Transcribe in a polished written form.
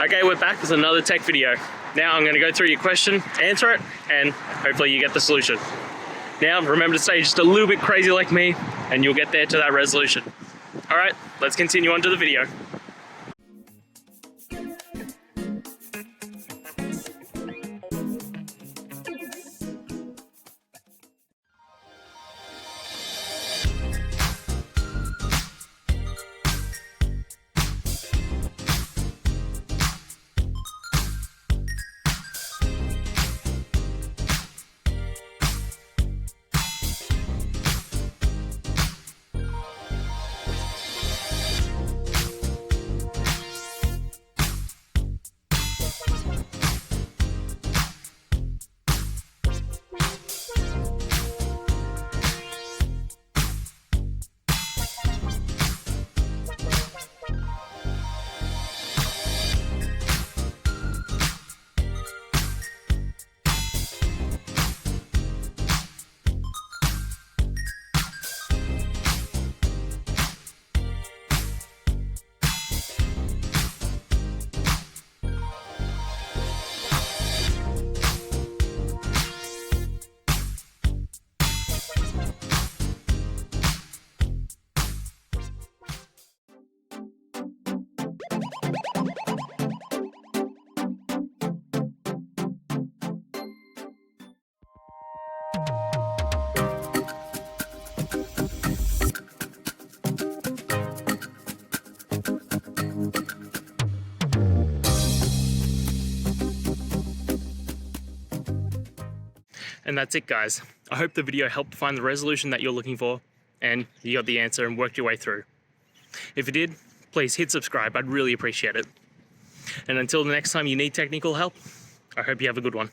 Okay, we're back with another tech video. Now I'm going to go through your question, answer it, and hopefully you get the solution. Now remember to stay just a little bit crazy like me, and you'll get there to that resolution. Alright, let's continue on to the video. And that's it, guys. I hope the video helped find the resolution that you're looking for and you got the answer and worked your way through. If you did, please hit subscribe. I'd really appreciate it. And until the next time you need technical help, I hope you have a good one.